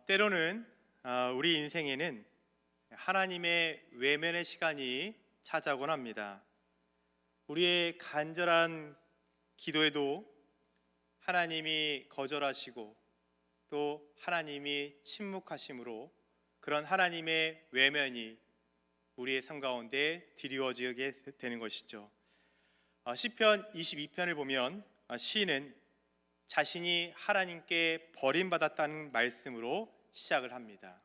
때로는 우리 인생에는 하나님의 외면의 시간이 찾아오곤 합니다. 우리의 간절한 기도에도 하나님이 거절하시고 또 하나님이 침묵하심으로 그런 하나님의 외면이 우리의 삶 가운데 드리워지게 되는 것이죠. 시편 22편을 보면 시인은 자신이 하나님께 버림받았다는 말씀으로 시작을 합니다.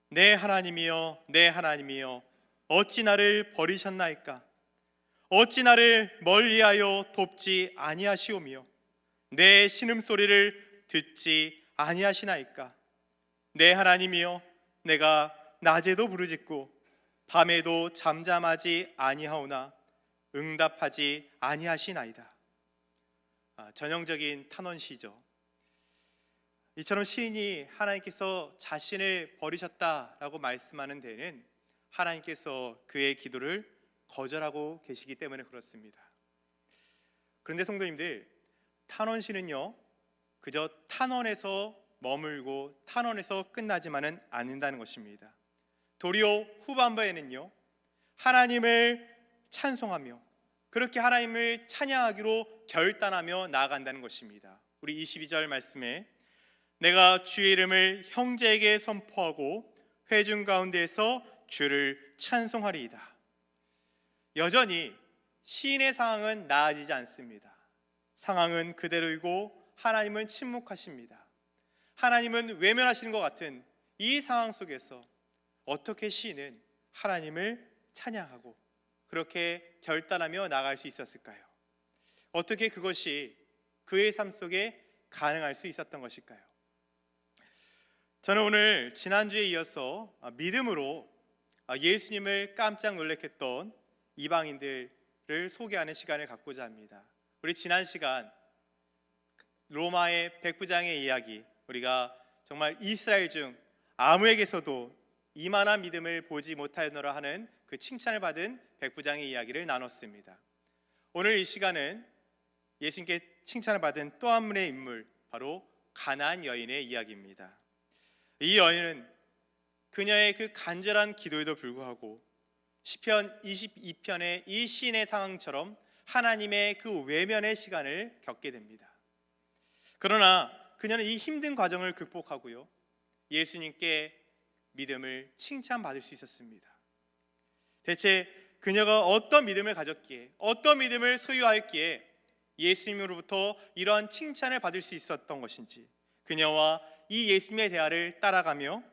내 하나님이여, 내 하나님이여, 어찌 나를 버리셨나이까? 어찌 나를 멀리하여 돕지 아니하시오며 내 신음소리를 듣지 아니하시나이까? 내 하나님이여, 내가 낮에도 부르짖고 밤에도 잠잠하지 아니하오나 응답하지 아니하시나이다. 전형적인 탄원시죠. 이처럼 시인이 하나님께서 자신을 버리셨다라고 말씀하는 데에는 하나님께서 그의 기도를 거절하고 계시기 때문에 그렇습니다. 그런데 성도님들, 탄원시는요 그저 탄원에서 머물고 탄원에서 끝나지만은 않는다는 것입니다. 도리어 후반부에는요 하나님을 찬송하며 그렇게 하나님을 찬양하기로 결단하며 나아간다는 것입니다. 우리 22절 말씀에 내가 주의 이름을 형제에게 선포하고 회중 가운데에서 주를 찬송하리이다. 여전히 시인의 상황은 나아지지 않습니다. 상황은 그대로이고 하나님은 침묵하십니다. 하나님은 외면하시는 것 같은 이 상황 속에서 어떻게 시인은 하나님을 찬양하고 그렇게 결단하며 나아갈 수 있었을까요? 어떻게 그것이 그의 삶 속에 가능할 수 있었던 것일까요? 저는 오늘 지난주에 이어서 믿음으로 예수님을 깜짝 놀랐던 이방인들을 소개하는 시간을 갖고자 합니다. 우리 지난 시간 로마의 백부장의 이야기, 우리가 정말 이스라엘 중 아무에게서도 이만한 믿음을 보지 못하였노라 하는 그 칭찬을 받은 백부장의 이야기를 나눴습니다. 오늘 이 시간은 예수님께 칭찬을 받은 또 한 분의 인물, 바로 가나안 여인의 이야기입니다. 이 여인은 그녀의 그 간절한 기도에도 불구하고 시편 22편의 이 시인의 상황처럼 하나님의 그 외면의 시간을 겪게 됩니다. 그러나 그녀는 이 힘든 과정을 극복하고요 예수님께 믿음을 칭찬받을 수 있었습니다. 대체 그녀가 어떤 믿음을 가졌기에, 어떤 믿음을 소유하였기에 예수님으로부터 이러한 칭찬을 받을 수 있었던 것인지, 그녀와 이 예수님의 대화를 따라가며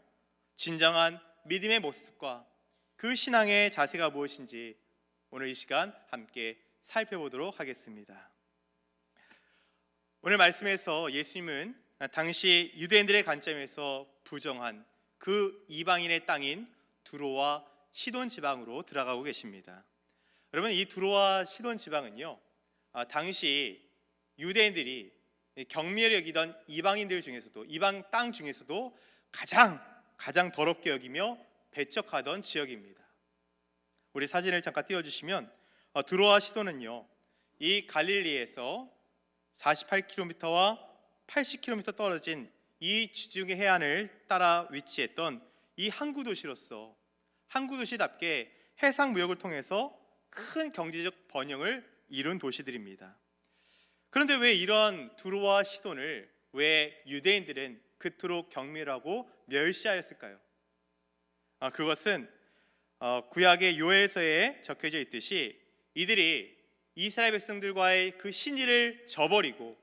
진정한 믿음의 모습과 그 신앙의 자세가 무엇인지 오늘 이 시간 함께 살펴보도록 하겠습니다. 오늘 말씀에서 예수님은 당시 유대인들의 관점에서 부정한 그 이방인의 땅인 두로와 시돈 지방으로 들어가고 계십니다. 여러분, 이 두로와 시돈 지방은요 당시 유대인들이 경미하게 여기던 이방인들 중에서도, 이방 땅 중에서도 가장 더럽게 여기며 배척하던 지역입니다. 우리 사진을 잠깐 띄워주시면 두로와 시돈은요 이 갈릴리에서 48km와 80km 떨어진 이 지중해 해안을 따라 위치했던 이 항구 도시로서 항구 도시답게 해상 무역을 통해서 큰 경제적 번영을 이룬 도시들입니다. 그런데 왜 이런 두로와 시돈을 왜 유대인들은 그토록 경멸하고 멸시하였을까요? 그것은 구약의 요엘서에 적혀져 있듯이 이들이 이스라엘 백성들과의 그 신의를 저버리고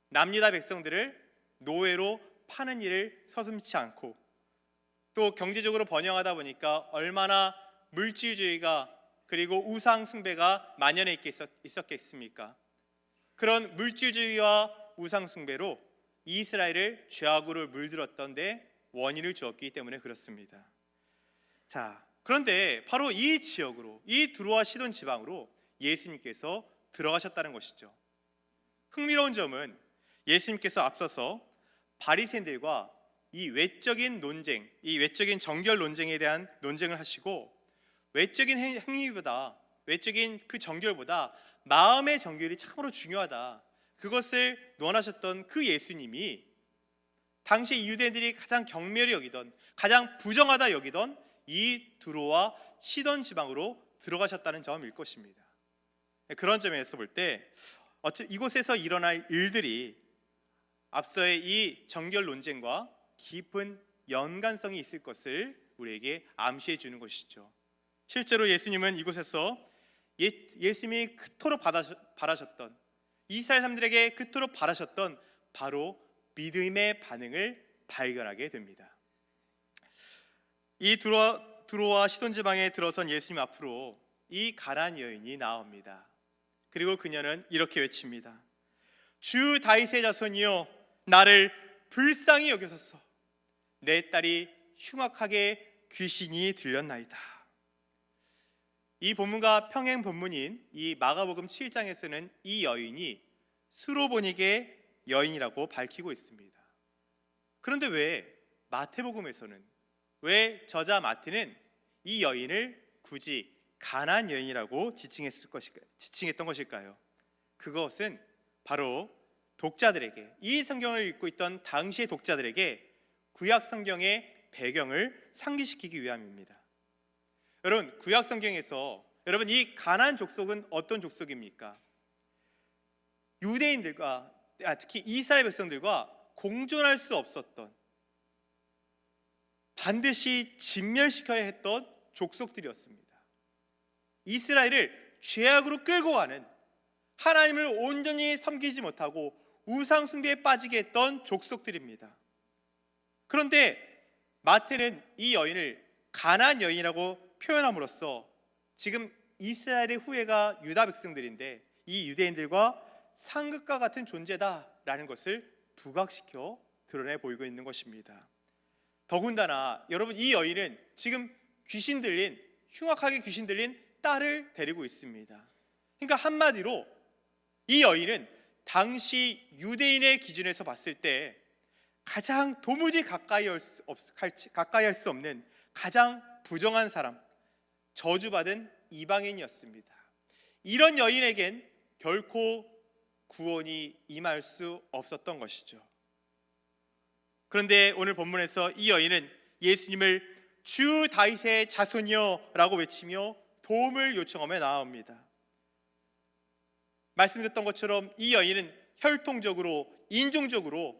남유다 백성들을 노예로 파는 일을 서슴지 않고, 또 경제적으로 번영하다 보니까 얼마나 물질주의가 그리고 우상 숭배가 만연해 있었겠습니까? 그런 물질주의와 우상 숭배로 이스라엘을 죄악으로 물들었던 데 원인을 주었기 때문에 그렇습니다. 자, 그런데 바로 이 지역으로, 이 두로와 시돈 지방으로 예수님께서 들어가셨다는 것이죠. 흥미로운 점은 예수님께서 앞서서 바리새인들과 이 외적인 논쟁, 이 외적인 정결 논쟁에 대한 논쟁을 하시고, 외적인 행위보다, 외적인 그 정결보다 마음의 정결이 참으로 중요하다, 그것을 논하셨던 그 예수님이 당시 유대인들이 가장 경멸히 여기던, 가장 부정하다 여기던 이 두로와 시돈 지방으로 들어가셨다는 점일 것입니다. 그런 점에서 볼 때 이곳에서 일어날 일들이 앞서의 이 정결 논쟁과 깊은 연관성이 있을 것을 우리에게 암시해 주는 것이죠. 실제로 예수님은 이곳에서 예수님이 그토록 바라셨던, 이스라엘 사람들에게 그토록 바라셨던 바로 믿음의 반응을 발견하게 됩니다. 이 두로와 시돈 지방에 들어선 예수님 앞으로 이 가나안 여인이 나옵니다. 그리고 그녀는 이렇게 외칩니다. 주 다윗의 자손이여, 나를 불쌍히 여겨소서. 내 딸이 흉악하게 귀신이 들렸나이다. 이 본문과 평행 본문인 이 마가복음 7장에서는 이 여인이 수로보닉의 여인이라고 밝히고 있습니다. 그런데 왜 마태복음에서는, 왜 저자 마태는 이 여인을 굳이 가나안 여인이라고 지칭했던 것일까요? 그것은 바로 독자들에게, 이 성경을 읽고 있던 당시의 독자들에게 구약 성경의 배경을 상기시키기 위함입니다. 여러분, 구약 성경에서 이 가나안 족속은 어떤 족속입니까? 유대인들과, 특히 이스라엘 백성들과 공존할 수 없었던, 반드시 진멸시켜야 했던 족속들이었습니다. 이스라엘을 죄악으로 끌고 가는, 하나님을 온전히 섬기지 못하고 우상 숭배에 빠지게 했던 족속들입니다. 그런데 마태는 이 여인을 가나안 여인이라고 표현함으로써 지금 이스라엘의 후예가 유다 백성들인데 이 유대인들과 상극과 같은 존재다라는 것을 부각시켜 드러내 보이고 있는 것입니다. 더군다나 여러분, 이 여인은 지금 흉악하게 귀신 들린 딸을 데리고 있습니다. 그러니까 한마디로 이 여인은 당시 유대인의 기준에서 봤을 때 가장 도무지 가까이 할 수 없는 가장 부정한 사람, 저주받은 이방인이었습니다. 이런 여인에겐 결코 구원이 임할 수 없었던 것이죠. 그런데 오늘 본문에서 이 여인은 예수님을 주 다윗의 자손이여 라고 외치며 도움을 요청하며 나옵니다. 말씀드렸던 것처럼 이 여인은 혈통적으로, 인종적으로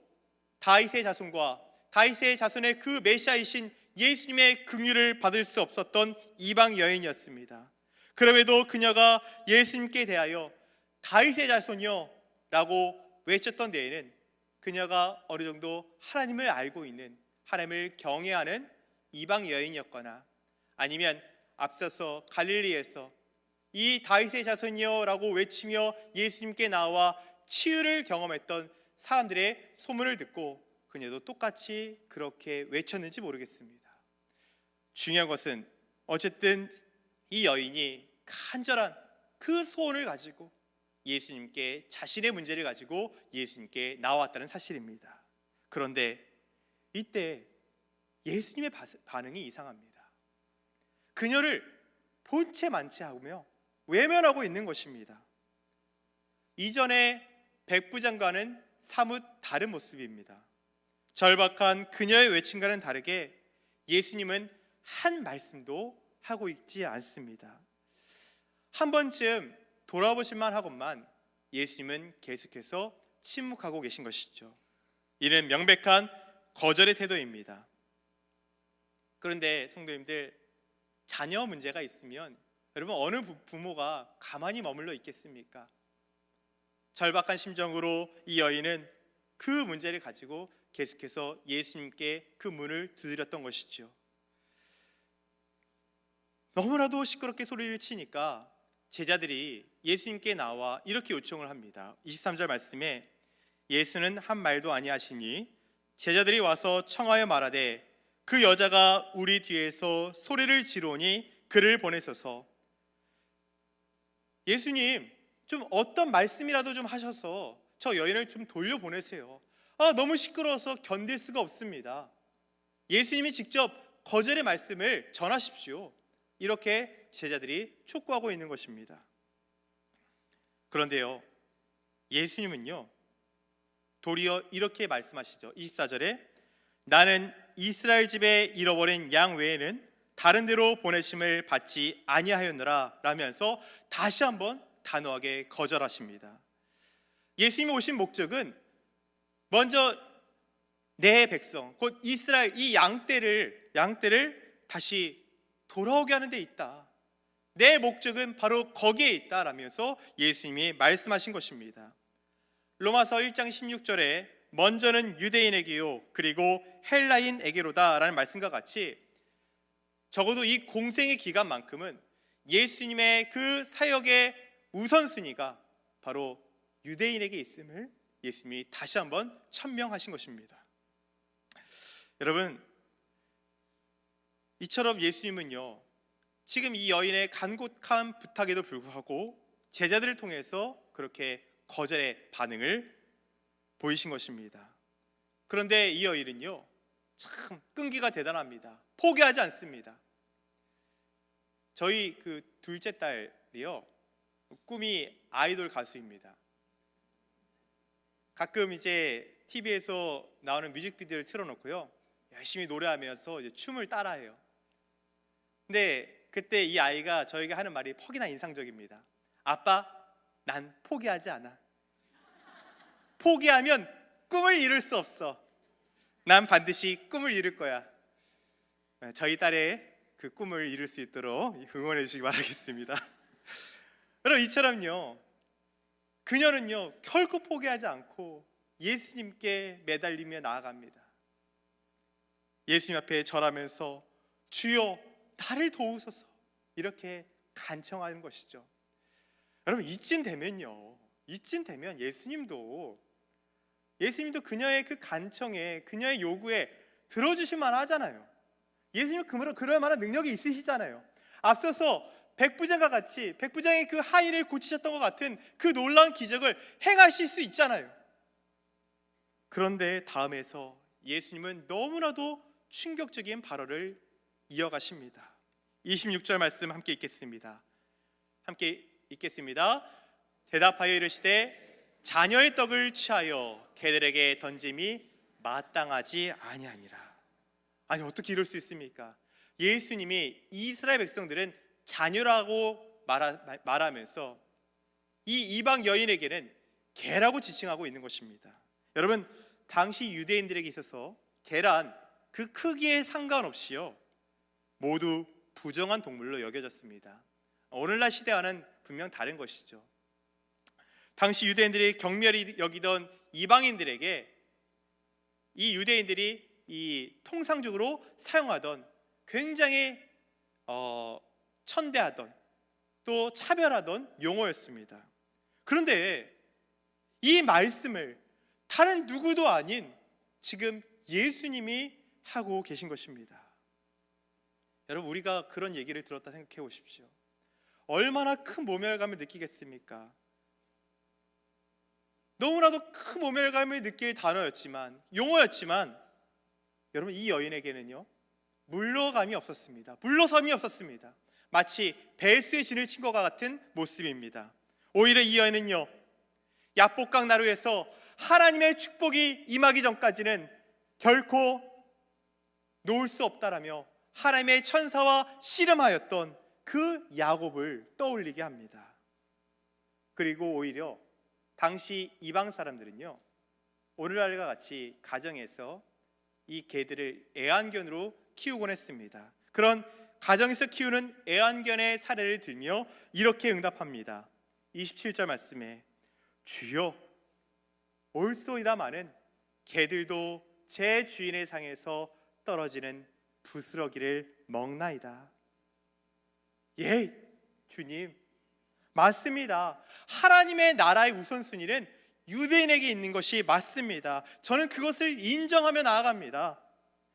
다윗의 자손과 다윗의 자손의 그 메시아이신 예수님의 긍휼을 받을 수 없었던 이방 여인이었습니다. 그럼에도 그녀가 예수님께 대하여 다윗의 자손이여 라고 외쳤던 데에는 그녀가 어느 정도 하나님을 알고 있는, 하나님을 경외하는 이방 여인이었거나, 아니면 앞서서 갈릴리에서 이 다윗의 자손이여 라고 외치며 예수님께 나와 치유를 경험했던 사람들의 소문을 듣고 그녀도 똑같이 그렇게 외쳤는지 모르겠습니다. 중요한 것은 어쨌든 이 여인이 간절한 그 소원을 가지고 예수님께, 자신의 문제를 가지고 예수님께 나왔다는 사실입니다. 그런데 이때 예수님의 반응이 이상합니다. 그녀를 본체 만체하며 외면하고 있는 것입니다. 이전의 백부장과는 사뭇 다른 모습입니다. 절박한 그녀의 외침과는 다르게 예수님은 한 말씀도 하고 있지 않습니다. 한 번쯤 돌아보실만 하건만 예수님은 계속해서 침묵하고 계신 것이죠. 이는 명백한 거절의 태도입니다. 그런데 성도님들, 자녀 문제가 있으면 여러분, 어느 부모가 가만히 머물러 있겠습니까? 절박한 심정으로 이 여인은 그 문제를 가지고 계속해서 예수님께 그 문을 두드렸던 것이죠. 너무나도 시끄럽게 소리를 치니까 제자들이 예수님께 나와 이렇게 요청을 합니다. 23절 말씀에 예수는 한 말도 아니하시니 제자들이 와서 청하여 말하되 그 여자가 우리 뒤에서 소리를 지르니 그를 보내소서. 예수님, 좀 어떤 말씀이라도 좀 하셔서 저 여인을 좀 돌려보내세요. 너무 시끄러워서 견딜 수가 없습니다. 예수님이 직접 거절의 말씀을 전하십시오. 이렇게 제자들이 촉구하고 있는 것입니다. 그런데요, 예수님은요 도리어 이렇게 말씀하시죠. 24절에 나는 이스라엘 집에 잃어버린 양 외에는 다른 데로 보내심을 받지 아니하였노라 라면서 다시 한번 단호하게 거절하십니다. 예수님이 오신 목적은 먼저 내 백성 곧 이스라엘 이 양떼를 다시 돌아오게 하는 데 있다. 내 목적은 바로 거기에 있다라면서 예수님이 말씀하신 것입니다. 로마서 1장 16절에 먼저는 유대인에게요 그리고 헬라인에게로다라는 말씀과 같이 적어도 이 공생의 기간만큼은 예수님의 그 사역의 우선순위가 바로 유대인에게 있음을 예수님이 다시 한번 천명하신 것입니다. 여러분, 이처럼 예수님은요 지금 이 여인의 간곡한 부탁에도 불구하고 제자들을 통해서 그렇게 거절의 반응을 보이신 것입니다. 그런데 이 여인은요 참 끈기가 대단합니다. 포기하지 않습니다. 저희 그 둘째 딸이요 꿈이 아이돌 가수입니다. 가끔 이제 TV에서 나오는 뮤직비디오를 틀어놓고요 열심히 노래하면서 이제 춤을 따라해요. 근데 그때 이 아이가 저에게 하는 말이 퍽이나 인상적입니다. 아빠, 난 포기하지 않아. 포기하면 꿈을 이룰 수 없어. 난 반드시 꿈을 이룰 거야. 저희 딸의 그 꿈을 이룰 수 있도록 응원해 주시기 바라겠습니다. 여러분, 이처럼요 그녀는요 결코 포기하지 않고 예수님께 매달리며 나아갑니다. 예수님 앞에 절하면서 주여 나를 도우소서 이렇게 간청하는 것이죠. 여러분, 이쯤 되면 예수님도 그녀의 그 간청에 그녀의 요구에 들어주실 만하잖아요. 예수님은 그럴 만한 능력이 있으시잖아요. 앞서서 백부장과 같이 백부장의 그 하인을 고치셨던 것 같은 그 놀라운 기적을 행하실 수 있잖아요. 그런데 다음에서 예수님은 너무나도 충격적인 발언을 이어가십니다. 26절 말씀 함께 읽겠습니다. 대답하여 이르시되 자녀의 떡을 취하여 개들에게 던짐이 마땅하지 아니하니라. 아니, 어떻게 이럴 수 있습니까? 예수님이 이스라엘 백성들은 자녀라고 말하면서 이 이방 여인에게는 개라고 지칭하고 있는 것입니다. 여러분, 당시 유대인들에게 있어서 개란 그 크기에 상관없이요 모두 부정한 동물로 여겨졌습니다. 오늘날 시대와는 분명 다른 것이죠. 당시 유대인들이 경멸히 여기던 이방인들에게 이 유대인들이 이 통상적으로 사용하던 굉장히 천대하던 또 차별하던 용어였습니다. 그런데 이 말씀을 다른 누구도 아닌 지금 예수님이 하고 계신 것입니다. 여러분, 우리가 그런 얘기를 들었다 생각해 보십시오. 얼마나 큰 모멸감을 느끼겠습니까? 너무나도 큰 모멸감을 느낄 단어였지만, 용어였지만, 여러분, 이 여인에게는요 물러섬이 없었습니다. 마치 배수의 진을 친 것과 같은 모습입니다. 오히려 이 여인은요 야복강 나루에서 하나님의 축복이 임하기 전까지는 결코 놓을 수 없다라며 하나님의 천사와 씨름하였던 그 야곱을 떠올리게 합니다. 그리고 오히려 당시 이방 사람들은요 오늘날과 같이 가정에서 이 개들을 애완견으로 키우곤 했습니다. 그런 가정에서 키우는 애완견의 사례를 들며 이렇게 응답합니다. 27절 말씀에 주여 옳소이다마는 개들도 제 주인의 상에서 떨어지는 부스러기를 먹나이다. 예, 주님, 맞습니다. 하나님의 나라의 우선순위는 유대인에게 있는 것이 맞습니다. 저는 그것을 인정하며 나아갑니다.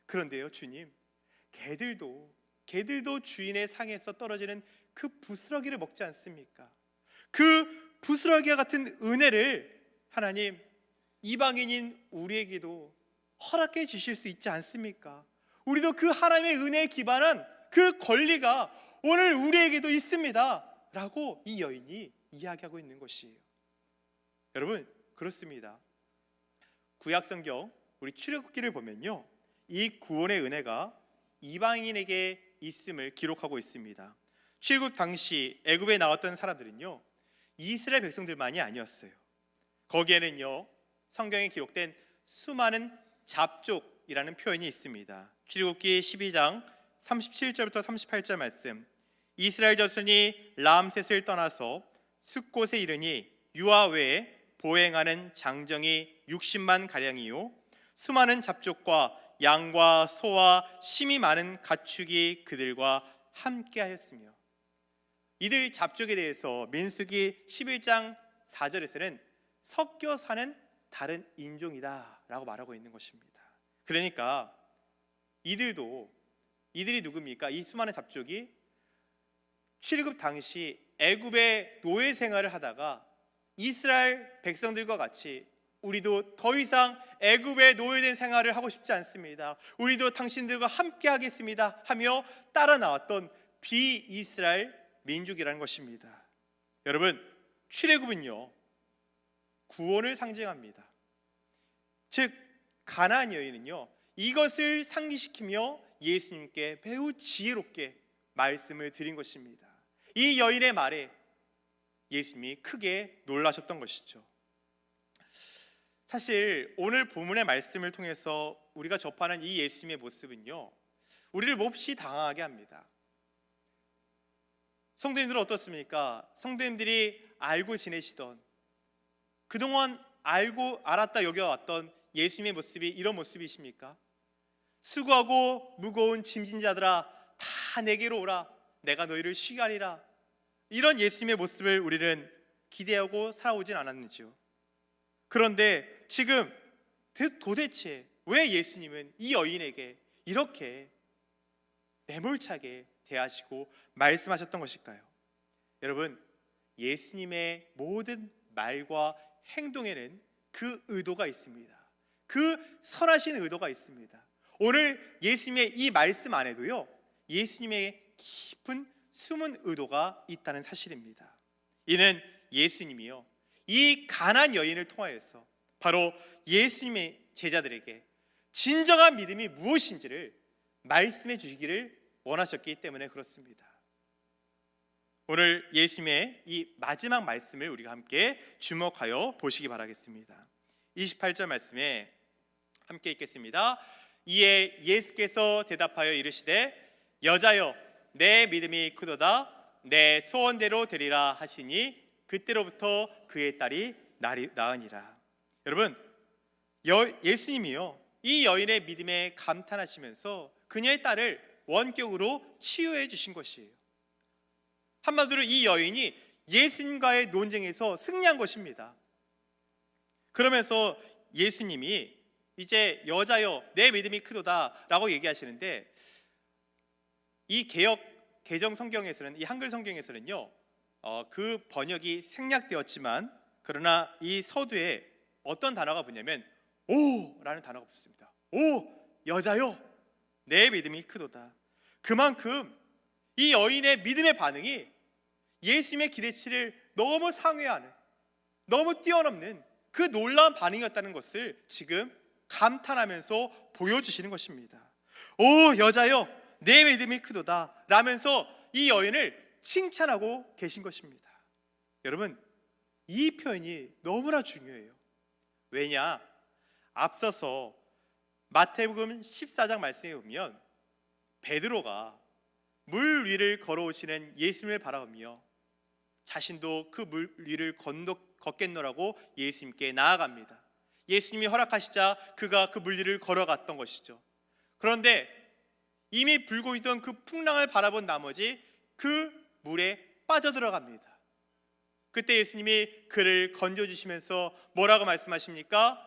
그런데요, 주님, 개들도 주인의 상에서 떨어지는 그 부스러기를 먹지 않습니까? 그 부스러기와 같은 은혜를 하나님, 이방인인 우리에게도 허락해 주실 수 있지 않습니까? 우리도 그 하나님의 은혜에 기반한 그 권리가 오늘 우리에게도 있습니다 라고 이 여인이 이야기하고 있는 것이에요. 여러분, 그렇습니다. 구약성경 우리 출애굽기를 보면요 이 구원의 은혜가 이방인에게 있음을 기록하고 있습니다. 출애굽 당시 애굽에 나왔던 사람들은요, 이스라엘 백성들만이 아니었어요. 거기에는요, 성경에 기록된 수많은 잡족이라는 표현이 있습니다. 출애굽기 12장 37절부터 38절 말씀. 이스라엘 자손이 람셋을 떠나서 숫곳에 이르니 유아 외에 보행하는 장정이 60만 가량이요 수많은 잡족과 양과 소와 심이 많은 가축이 그들과 함께하였으며, 이들 잡족에 대해서 민수기 11장 4절에서는 섞여 사는 다른 인종이다라고 말하고 있는 것입니다. 그러니까 이들이 누굽니까? 이 수많은 잡족이 출애굽 당시 애굽의 노예 생활을 하다가 이스라엘 백성들과 같이 우리도 더 이상 애굽의 노예된 생활을 하고 싶지 않습니다, 우리도 당신들과 함께 하겠습니다 하며 따라 나왔던 비이스라엘 민족이라는 것입니다. 여러분, 출애굽은요, 구원을 상징합니다. 즉 가나안 여인은요, 이것을 상기시키며 예수님께 매우 지혜롭게 말씀을 드린 것입니다. 이 여인의 말에 예수님이 크게 놀라셨던 것이죠. 사실 오늘 본문의 말씀을 통해서 우리가 접하는 이 예수님의 모습은요, 우리를 몹시 당황하게 합니다. 성도님들은 어떻습니까? 성도님들이 알고 지내시던, 그동안 알았다 여겨왔던 예수님의 모습이 이런 모습이십니까? 수고하고 무거운 짐진 자들아 다 내게로 오라, 내가 너희를 쉬게 하리라. 이런 예수님의 모습을 우리는 기대하고 살아오진 않았는지요? 그런데 지금 도대체 왜 예수님은 이 여인에게 이렇게 매몰차게 대하시고 말씀하셨던 것일까요? 여러분, 예수님의 모든 말과 행동에는 그 의도가 있습니다. 그 선하신 의도가 있습니다. 오늘 예수님의 이 말씀 안에도요, 예수님의 깊은 숨은 의도가 있다는 사실입니다. 이는 예수님이요, 이 가난안 여인을 통하여서 바로 예수님의 제자들에게 진정한 믿음이 무엇인지를 말씀해 주시기를 원하셨기 때문에 그렇습니다. 오늘 예수님의 이 마지막 말씀을 우리가 함께 주목하여 보시기 바라겠습니다. 28절 말씀에 함께 읽겠습니다. 이에 예수께서 대답하여 이르시되 여자여 내 믿음이 크도다, 내 소원대로 되리라 하시니 그때로부터 그의 딸이 나으니라. 여러분, 예수님이요, 이 여인의 믿음에 감탄하시면서 그녀의 딸을 원격으로 치유해 주신 것이에요. 한마디로 이 여인이 예수님과의 논쟁에서 승리한 것입니다. 그러면서 예수님이 이제 여자여 내 믿음이 크도다 라고 얘기하시는데, 이 개정 성경에서는, 이 한글 성경에서는요, 그 번역이 생략되었지만 그러나 이 서두에 어떤 단어가 붙냐면 오 라는 단어가 붙습니다. 오 여자여 내 믿음이 크도다. 그만큼 이 여인의 믿음의 반응이 예수님의 기대치를 너무 상회하는, 너무 뛰어넘는 그 놀라운 반응이었다는 것을 지금 감탄하면서 보여주시는 것입니다. 오 여자여 내 믿음이 크도다 라면서 이 여인을 칭찬하고 계신 것입니다. 여러분, 이 표현이 너무나 중요해요. 왜냐? 앞서서 마태복음 14장 말씀에 보면 베드로가 물 위를 걸어오시는 예수님을 바라보며 자신도 그 물 위를 걷겠노라고 예수님께 나아갑니다. 예수님이 허락하시자 그가 그 물 위를 걸어갔던 것이죠. 그런데 이미 불고 있던 그 풍랑을 바라본 나머지 그 물에 빠져들어갑니다. 그때 예수님이 그를 건져주시면서 뭐라고 말씀하십니까?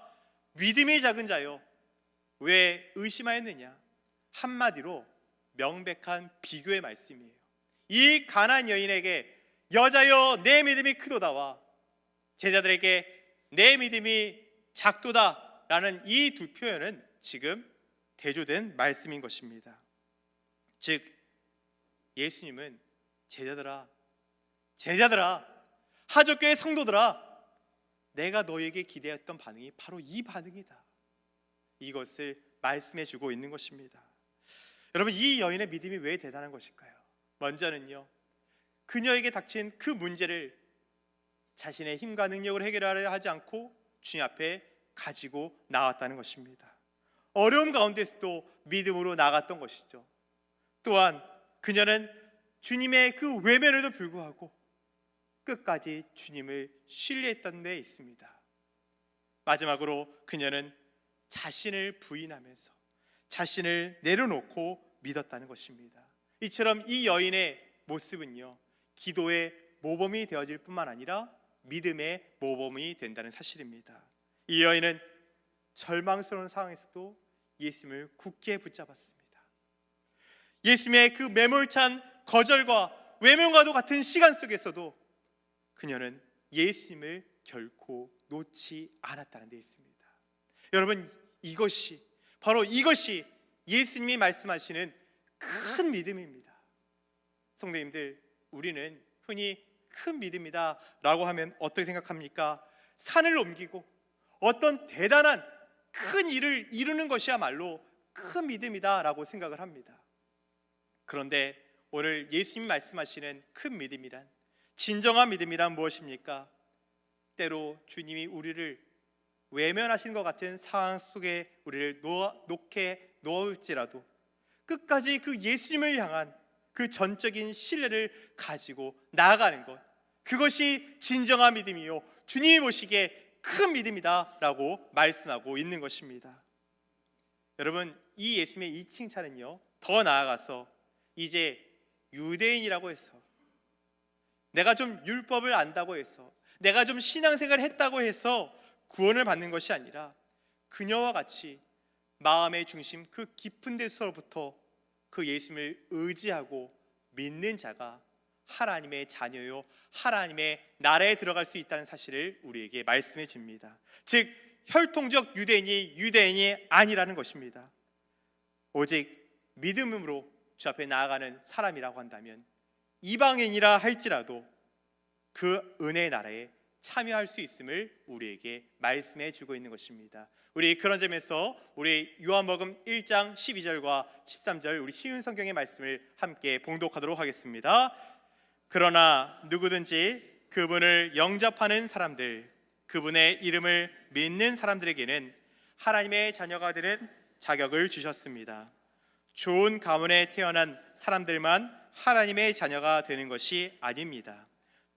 믿음이 작은 자여 왜 의심하였느냐? 한마디로 명백한 비교의 말씀이에요. 이 가난안 여인에게 여자여 내 믿음이 크도다와 제자들에게 내 믿음이 작도다 라는 이 두 표현은 지금 대조된 말씀인 것입니다. 즉 예수님은 제자들아 하적교의 성도들아, 내가 너에게 기대했던 반응이 바로 이 반응이다. 이것을 말씀해 주고 있는 것입니다. 여러분, 이 여인의 믿음이 왜 대단한 것일까요? 먼저는요, 그녀에게 닥친 그 문제를 자신의 힘과 능력으로 해결하려 하지 않고 주님 앞에 가지고 나왔다는 것입니다. 어려움 가운데서도 믿음으로 나갔던 것이죠. 또한 그녀는 주님의 그 외면에도 불구하고 끝까지 주님을 신뢰했던 데 있습니다. 마지막으로 그녀는 자신을 부인하면서 자신을 내려놓고 믿었다는 것입니다. 이처럼 이 여인의 모습은요, 기도의 모범이 되어질 뿐만 아니라 믿음의 모범이 된다는 사실입니다. 이 여인은 절망스러운 상황에서도 예수님을 굳게 붙잡았습니다. 예수님의 그 매몰찬 거절과 외면과도 같은 시간 속에서도 그녀는 예수님을 결코 놓지 않았다는 데 있습니다. 여러분, 바로 이것이 예수님이 말씀하시는 큰 믿음입니다. 성도님들, 우리는 흔히 큰 믿음이다 라고 하면 어떻게 생각합니까? 산을 옮기고 어떤 대단한 큰 일을 이루는 것이야말로 큰 믿음이다 라고 생각을 합니다. 그런데 오늘 예수님이 말씀하시는 큰 믿음이란, 진정한 믿음이란 무엇입니까? 때로 주님이 우리를 외면하신 것 같은 상황 속에 우리를 놓게 놓을지라도 끝까지 그 예수님을 향한 그 전적인 신뢰를 가지고 나아가는 것, 그것이 진정한 믿음이요, 주님이 보시기에 큰 믿음이다 라고 말씀하고 있는 것입니다. 여러분, 이 예수님의 이 칭찬은요, 더 나아가서 이제 유대인이라고 해서, 내가 좀 율법을 안다고 해서, 내가 좀 신앙생활을 했다고 해서 구원을 받는 것이 아니라 그녀와 같이 마음의 중심 그 깊은 데서부터 그 예수님을 의지하고 믿는 자가 하나님의 자녀요, 하나님의 나라에 들어갈 수 있다는 사실을 우리에게 말씀해 줍니다. 즉, 혈통적 유대인이 아니라는 것입니다. 오직 믿음으로 주 앞에 나아가는 사람이라고 한다면 이방인이라 할지라도 그 은혜의 나라에 참여할 수 있음을 우리에게 말씀해 주고 있는 것입니다. 우리 그런 점에서 우리 요한복음 1장 12절과 13절 우리 쉬운 성경의 말씀을 함께 봉독하도록 하겠습니다. 그러나 누구든지 그분을 영접하는 사람들, 그분의 이름을 믿는 사람들에게는 하나님의 자녀가 되는 자격을 주셨습니다. 좋은 가문에 태어난 사람들만 하나님의 자녀가 되는 것이 아닙니다.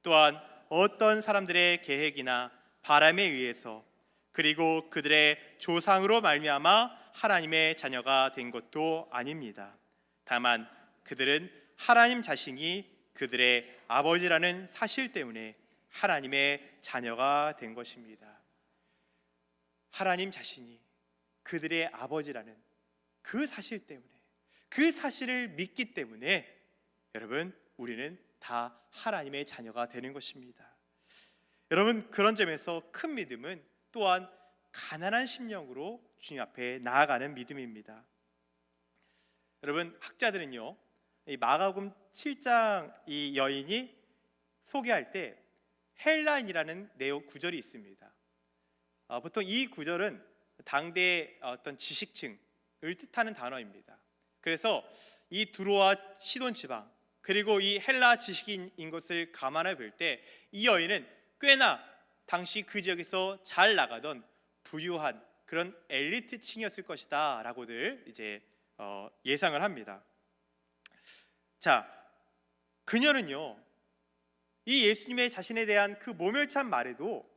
또한 어떤 사람들의 계획이나 바람에 의해서, 그리고 그들의 조상으로 말미암아 하나님의 자녀가 된 것도 아닙니다. 다만 그들은 하나님 자신이 그들의 아버지라는 사실 때문에 하나님의 자녀가 된 것입니다. 하나님 자신이 그들의 아버지라는 그 사실 때문에, 그 사실을 믿기 때문에 여러분, 우리는 다 하나님의 자녀가 되는 것입니다. 여러분, 그런 점에서 큰 믿음은 또한 가난한 심령으로 주님 앞에 나아가는 믿음입니다. 여러분, 학자들은요, 이 마가복음 7장 이 여인이 소개할 때 헬라인이라는 내용 구절이 있습니다. 보통 이 구절은 당대의 어떤 지식층을 뜻하는 단어입니다. 그래서 이 두로와 시돈 지방, 그리고 이 헬라 지식인인 것을 감안해 볼 때 이 여인은 꽤나 당시 그 지역에서 잘 나가던 부유한 그런 엘리트층이었을 것이다 라고들 이제 예상을 합니다. 자, 그녀는요, 이 예수님의 자신에 대한 그 모멸찬 말에도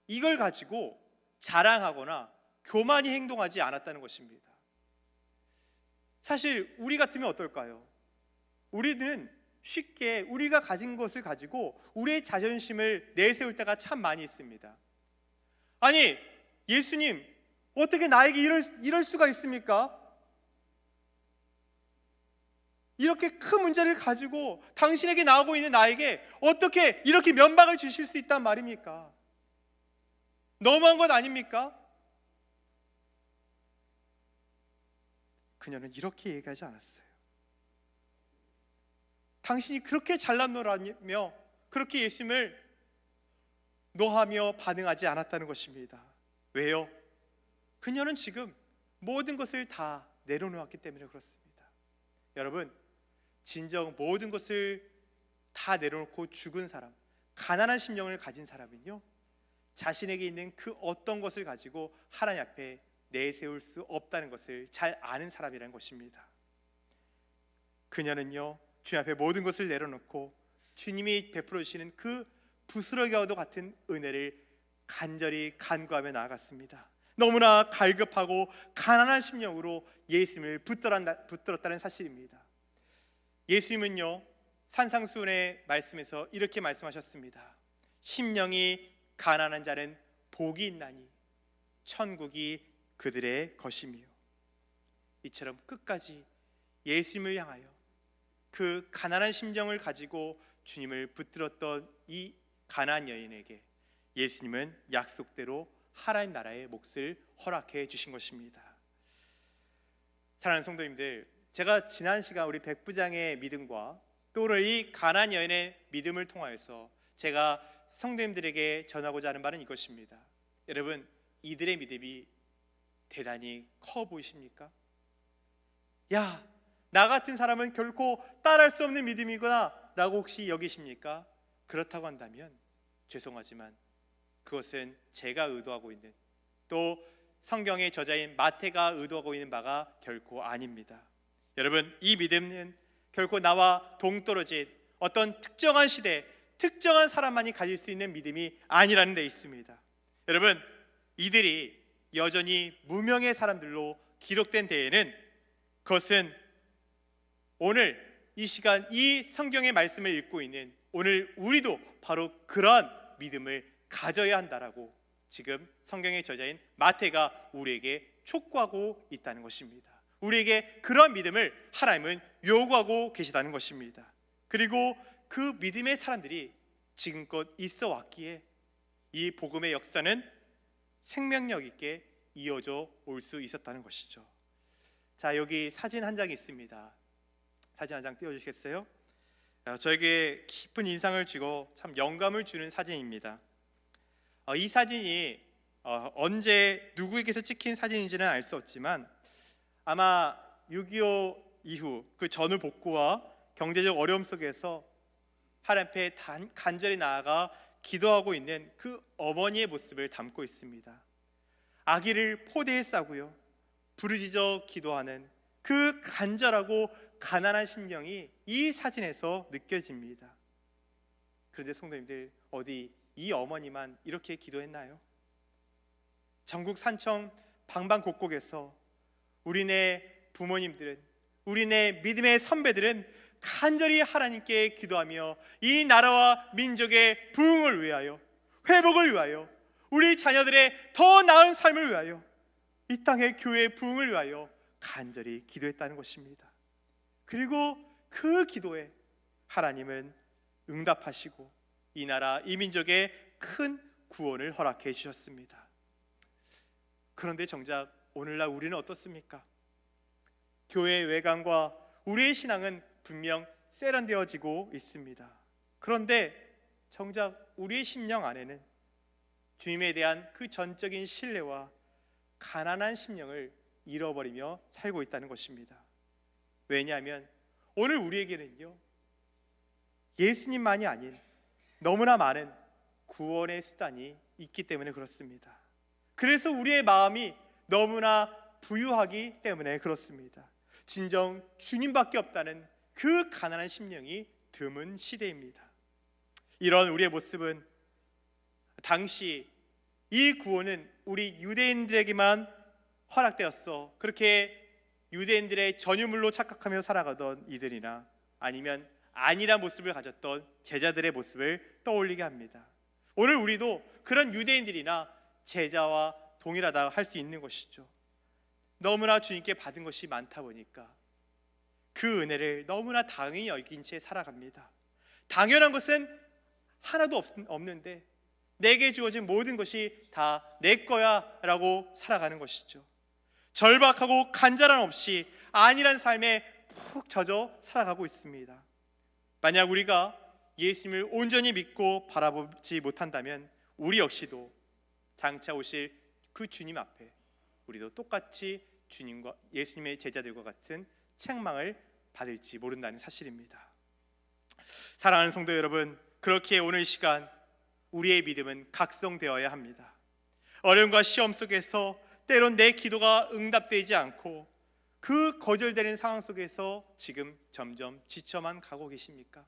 이걸 가지고 자랑하거나 교만히 행동하지 않았다는 것입니다. 사실 우리 같으면 어떨까요? 우리는 쉽게 우리가 가진 것을 가지고 우리의 자존심을 내세울 때가 참 많이 있습니다. 아니, 예수님, 어떻게 나에게 이럴 수가 있습니까? 이렇게 큰 문제를 가지고 당신에게 나오고 있는 나에게 어떻게 이렇게 면박을 주실 수 있단 말입니까? 너무한 것 아닙니까? 그녀는 이렇게 얘기하지 않았어요. 당신이 그렇게 잘난 노라며 그렇게 예수님을 노하며 반응하지 않았다는 것입니다. 왜요? 그녀는 지금 모든 것을 다 내려놓았기 때문에 그렇습니다. 여러분, 진정 모든 것을 다 내려놓고 죽은 사람, 가난한 심령을 가진 사람은요, 자신에게 있는 그 어떤 것을 가지고 하나님 앞에 내세울 수 없다는 것을 잘 아는 사람이라는 것입니다. 그녀는요, 주님 앞에 모든 것을 내려놓고 주님이 베풀어 주시는 그 부스러기와도 같은 은혜를 간절히 간구하며 나아갔습니다. 너무나 갈급하고 가난한 심령으로 예수님을 붙들었다는 사실입니다. 예수님은요, 산상수훈의 말씀에서 이렇게 말씀하셨습니다. 심령이 가난한 자는 복이 있나니 천국이 그들의 것이며. 이처럼 끝까지 예수님을 향하여 그 가난한 심정을 가지고 주님을 붙들었던 이 가난한 여인에게 예수님은 약속대로 하나님 나라의 몫을 허락해 주신 것입니다. 사랑하는 성도님들, 제가 지난 시간 우리 백부장의 믿음과 또 오늘 이 가난한 여인의 믿음을 통하여서 제가 성도님들에게 전하고자 하는 바는 이것입니다. 여러분, 이들의 믿음이 대단히 커 보이십니까? 야, 나 같은 사람은 결코 따라할 수 없는 믿음이구나 라고 혹시 여기십니까? 그렇다고 한다면 죄송하지만 그것은 제가 의도하고 있는, 또 성경의 저자인 마태가 의도하고 있는 바가 결코 아닙니다. 여러분, 이 믿음은 결코 나와 동떨어진 어떤 특정한 시대, 특정한 사람만이 가질 수 있는 믿음이 아니라는 데 있습니다. 여러분, 이들이 여전히 무명의 사람들로 기록된 데에는 그것은 오늘 이 시간 이 성경의 말씀을 읽고 있는 오늘 우리도 바로 그러한 믿음을 가져야 한다라고 지금 성경의 저자인 마태가 우리에게 촉구하고 있다는 것입니다. 우리에게 그런 믿음을 하나님은 요구하고 계시다는 것입니다. 그리고 그 믿음의 사람들이 지금껏 있어 왔기에 이 복음의 역사는 생명력 있게 이어져 올 수 있었다는 것이죠. 자, 여기 사진 한 장 있습니다. 사진 한 장 띄워주시겠어요? 저에게 깊은 인상을 주고 참 영감을 주는 사진입니다. 이 사진이 언제 누구에게서 찍힌 사진인지는 알 수 없지만 아마 6.25 이후 그 전후 복구와 경제적 어려움 속에서 하나님 앞에 간절히 나아가 기도하고 있는 그 어머니의 모습을 담고 있습니다. 아기를 포대에 싸고요, 부르짖어 기도하는 그 간절하고 가난한 심령이 이 사진에서 느껴집니다. 그런데 성도님들, 어디 이 어머니만 이렇게 기도했나요? 전국 산청 방방곡곡에서 우리네 부모님들은, 우리네 믿음의 선배들은 간절히 하나님께 기도하며 이 나라와 민족의 부흥을 위하여, 회복을 위하여, 우리 자녀들의 더 나은 삶을 위하여, 이 땅의 교회의 부흥을 위하여 간절히 기도했다는 것입니다. 그리고 그 기도에 하나님은 응답하시고 이 나라, 이 민족의 큰 구원을 허락해 주셨습니다. 그런데 정작 오늘날 우리는 어떻습니까? 교회의 외관과 우리의 신앙은 분명 세련되어지고 있습니다. 그런데 정작 우리의 심령 안에는 주님에 대한 그 전적인 신뢰와 가난한 심령을 잃어버리며 살고 있다는 것입니다. 왜냐하면 오늘 우리에게는요, 예수님만이 아닌 너무나 많은 구원의 수단이 있기 때문에 그렇습니다. 그래서 우리의 마음이 너무나 부유하기 때문에 그렇습니다. 진정 주님밖에 없다는 그 가난한 심령이 드문 시대입니다. 이런 우리의 모습은 당시 이 구원은 우리 유대인들에게만 허락되었어, 그렇게 유대인들의 전유물로 착각하며 살아가던 이들이나 아니면 아니란 모습을 가졌던 제자들의 모습을 떠올리게 합니다. 오늘 우리도 그런 유대인들이나 제자와 동일하다 할 수 있는 것이죠. 너무나 주님께 받은 것이 많다 보니까 그 은혜를 너무나 당연히 여긴 채 살아갑니다. 당연한 것은 하나도 없는데 내게 주어진 모든 것이 다 내 거야 라고 살아가는 것이죠. 절박하고 간절함 없이 안일한 삶에 푹 젖어 살아가고 있습니다. 만약 우리가 예수님을 온전히 믿고 바라보지 못한다면 우리 역시도 장차 오실 그 주님 앞에 우리도 똑같이 주님과 예수님의 제자들과 같은 책망을 받을지 모른다는 사실입니다. 사랑하는 성도 여러분, 그렇게 오늘 시간 우리의 믿음은 각성되어야 합니다. 어려움과 시험 속에서 때론 내 기도가 응답되지 않고 그 거절되는 상황 속에서 지금 점점 지쳐만 가고 계십니까?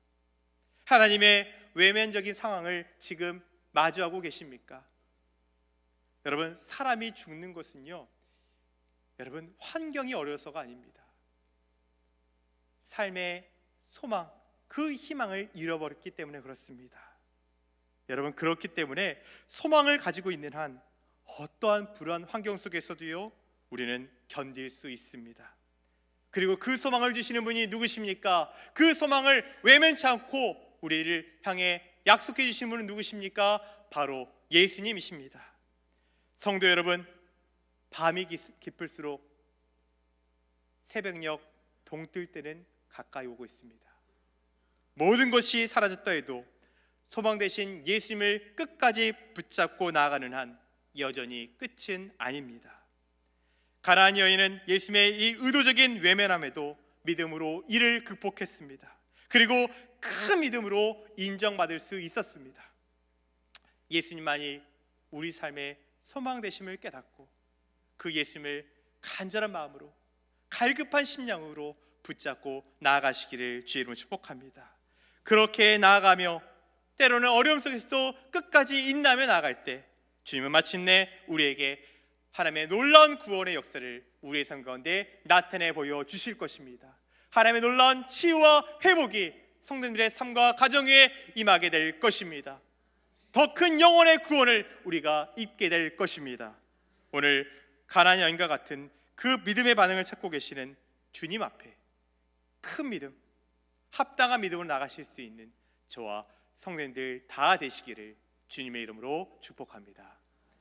하나님의 외면적인 상황을 지금 마주하고 계십니까? 여러분, 사람이 죽는 것은요, 여러분, 환경이 어려서가 아닙니다. 삶의 소망, 그 희망을 잃어버렸기 때문에 그렇습니다. 여러분, 그렇기 때문에 소망을 가지고 있는 한 어떠한 불안 환경 속에서도요, 우리는 견딜 수 있습니다. 그리고 그 소망을 주시는 분이 누구십니까? 그 소망을 외면치 않고 우리를 향해 약속해 주신 분은 누구십니까? 바로 예수님이십니다. 성도 여러분, 밤이 깊을수록 새벽녘 동뜰 때는 가까이 오고 있습니다. 모든 것이 사라졌다 해도 소망 되신 예수님을 끝까지 붙잡고 나아가는 한 여전히 끝은 아닙니다. 가나안 여인은 예수님의 이 의도적인 외면함에도 믿음으로 이를 극복했습니다. 그리고 큰 믿음으로 인정받을 수 있었습니다. 예수님만이 우리 삶의 소망 되심을 깨닫고 그 예수님을 간절한 마음으로 갈급한 심령으로 붙잡고 나아가시기를 주의 이름으로 축복합니다. 그렇게 나아가며 때로는 어려움 속에서도 끝까지 인내하며 나아갈 때 주님은 마침내 우리에게 하나님의 놀라운 구원의 역사를 우리의 삶 가운데 나타내 보여주실 것입니다. 하나님의 놀라운 치유와 회복이 성도님들의 삶과 가정 위에 임하게 될 것입니다. 더 큰 영혼의 구원을 우리가 입게 될 것입니다. 오늘 가나안 여인과 같은 그 믿음의 반응을 찾고 계시는 주님 앞에 큰 믿음, 합당한 믿음으로 나가실 수 있는 저와 성도님들 다 되시기를 주님의 이름으로 축복합니다.